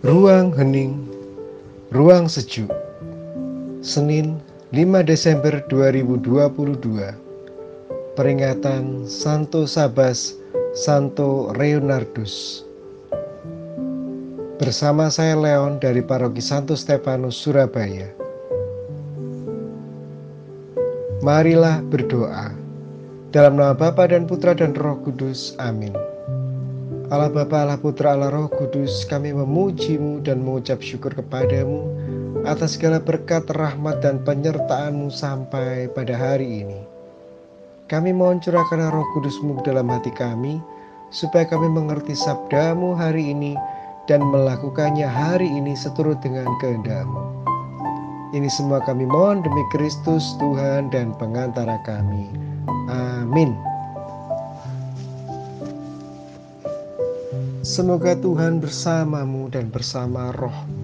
Ruang hening, ruang sejuk. Senin 5 Desember 2022. Peringatan Santo Sabas, Santo Leonardus. Bersama saya Leon dari Paroki Santo Stefanus, Surabaya. Marilah berdoa. Dalam nama Bapa dan Putra dan Roh Kudus. Amin. Allah Bapa, Allah Putra, Allah Roh Kudus, kami memuji-Mu dan mengucap syukur kepadamu atas segala berkat, rahmat, dan penyertaan-Mu sampai pada hari ini. Kami mohon curahkan Roh Kudus-Mu dalam hati kami, supaya kami mengerti sabda-Mu hari ini dan melakukannya hari ini seturut dengan kehendak-Mu. Ini semua kami mohon demi Kristus, Tuhan dan pengantara kami. Amin. Semoga Tuhan bersamamu dan bersama rohmu.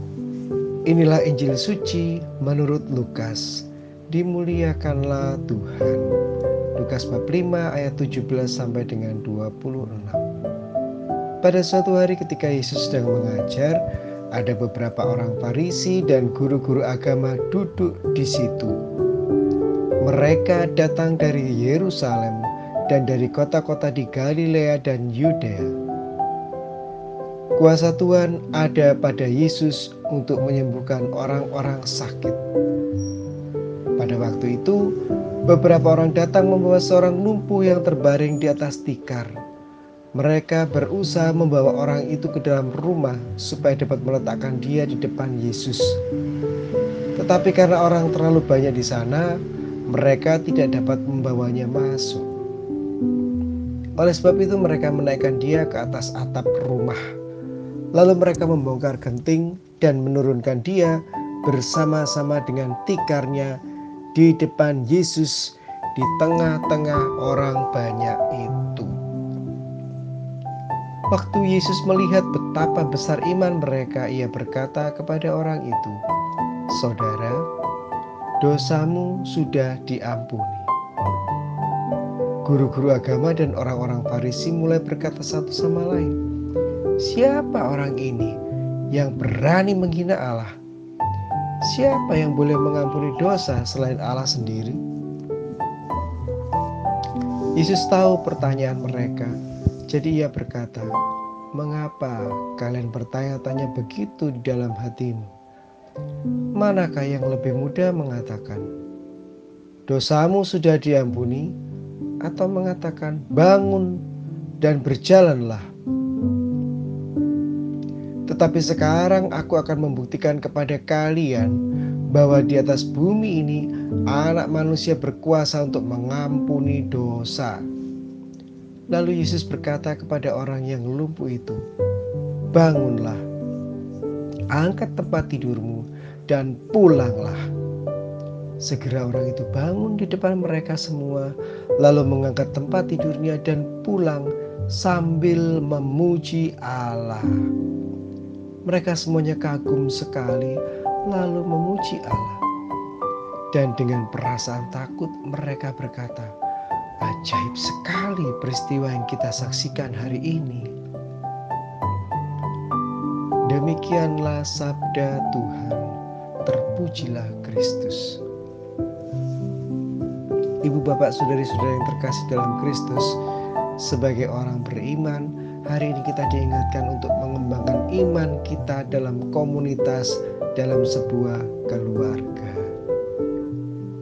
Inilah Injil suci menurut Lukas. Dimuliakanlah Tuhan. Lukas bab 5 ayat 17 sampai dengan 26. Pada suatu hari ketika Yesus sedang mengajar, ada beberapa orang Farisi dan guru-guru agama duduk di situ. Mereka datang dari Yerusalem dan dari kota-kota di Galilea dan Yudea. Kuasa Tuhan ada pada Yesus untuk menyembuhkan orang-orang sakit. Pada waktu itu, beberapa orang datang membawa seorang lumpuh yang terbaring di atas tikar. Mereka berusaha membawa orang itu ke dalam rumah supaya dapat meletakkan dia di depan Yesus. Tetapi karena orang terlalu banyak di sana, mereka tidak dapat membawanya masuk. Oleh sebab itu mereka menaikkan dia ke atas atap rumah. Lalu mereka membongkar genting dan menurunkan dia bersama-sama dengan tikarnya di depan Yesus di tengah-tengah orang banyak itu. Waktu Yesus melihat betapa besar iman mereka, ia berkata kepada orang itu, "Saudara, dosamu sudah diampuni." Guru-guru agama dan orang-orang Farisi mulai berkata satu sama lain, "Siapa orang ini yang berani menghina Allah? Siapa yang boleh mengampuni dosa selain Allah sendiri?" Yesus tahu pertanyaan mereka, jadi ia berkata, "Mengapa kalian bertanya-tanya begitu di dalam hatimu? Manakah yang lebih mudah mengatakan, 'Dosamu sudah diampuni,' atau mengatakan, 'Bangun dan berjalanlah'? Tetapi sekarang aku akan membuktikan kepada kalian bahwa di atas bumi ini Anak Manusia berkuasa untuk mengampuni dosa." Lalu Yesus berkata kepada orang yang lumpuh itu, "Bangunlah, angkat tempat tidurmu dan pulanglah." Segera orang itu bangun di depan mereka semua, lalu mengangkat tempat tidurnya dan pulang sambil memuji Allah. Mereka semuanya kagum sekali, lalu memuji Allah. Dan dengan perasaan takut mereka berkata, "Ajaib sekali peristiwa yang kita saksikan hari ini." Demikianlah sabda Tuhan. Terpujilah Kristus. Ibu, bapak, saudari-saudari yang terkasih dalam Kristus, sebagai orang beriman, hari ini kita diingatkan untuk mengembangkan iman kita dalam komunitas, dalam sebuah keluarga.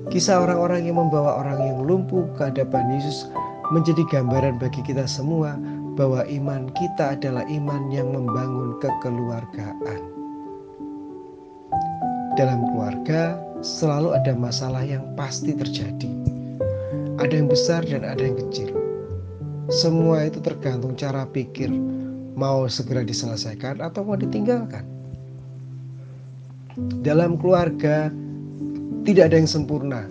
Kisah orang-orang yang membawa orang yang lumpuh ke hadapan Yesus menjadi gambaran bagi kita semua bahwa iman kita adalah iman yang membangun kekeluargaan. Dalam keluarga selalu ada masalah yang pasti terjadi. Ada yang besar dan ada yang kecil. Semua itu tergantung cara pikir, mau segera diselesaikan atau mau ditinggalkan. Dalam keluarga tidak ada yang sempurna.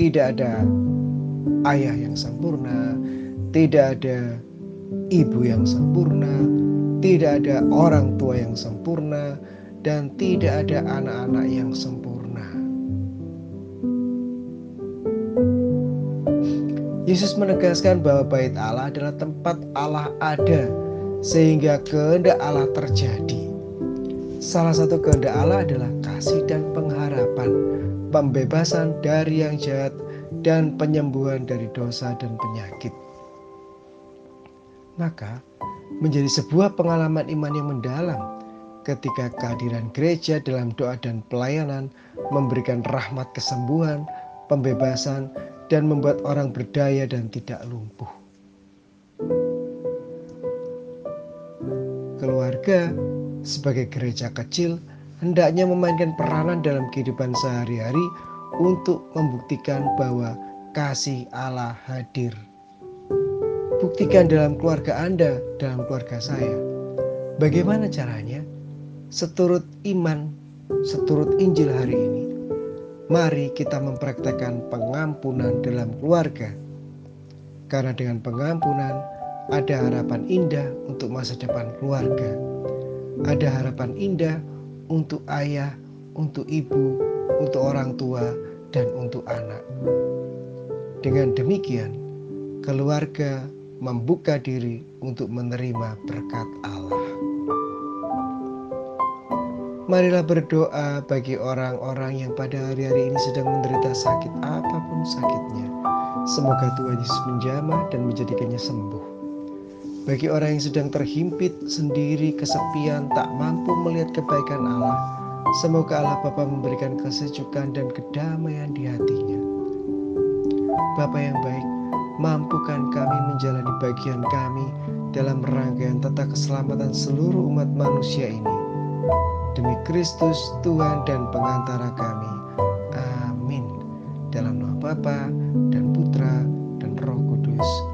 Tidak ada ayah yang sempurna, tidak ada ibu yang sempurna, tidak ada orang tua yang sempurna, dan tidak ada anak-anak yang sempurna. Yesus menegaskan bahwa bait Allah adalah tempat Allah ada, sehingga kehendak Allah terjadi. Salah satu kehendak Allah adalah kasih dan pengharapan, pembebasan dari yang jahat, dan penyembuhan dari dosa dan penyakit. Maka menjadi sebuah pengalaman iman yang mendalam ketika kehadiran gereja dalam doa dan pelayanan memberikan rahmat kesembuhan, pembebasan, dan membuat orang berdaya dan tidak lumpuh. Keluarga sebagai gereja kecil hendaknya memainkan peranan dalam kehidupan sehari-hari untuk membuktikan bahwa kasih Allah hadir. Buktikan dalam keluarga Anda, dalam keluarga saya. Bagaimana caranya? Seturut iman, seturut Injil hari ini, mari kita mempraktekkan pengampunan dalam keluarga. Karena dengan pengampunan ada harapan indah untuk masa depan keluarga. Ada harapan indah untuk ayah, untuk ibu, untuk orang tua, dan untuk anak. Dengan demikian, keluarga membuka diri untuk menerima berkat Allah. Marilah berdoa bagi orang-orang yang pada hari-hari ini sedang menderita sakit apapun sakitnya. Semoga Tuhan Yesus menjamah dan menjadikannya sembuh. Bagi orang yang sedang terhimpit sendiri, kesepian, tak mampu melihat kebaikan Allah, semoga Allah Bapa memberikan kesejukan dan kedamaian di hatinya. Bapa yang baik, mampukan kami menjalani bagian kami dalam rangkaian tata keselamatan seluruh umat manusia ini. Demi Kristus, Tuhan dan pengantara kami. Amin. Dalam nama Bapa dan Putra dan Roh Kudus.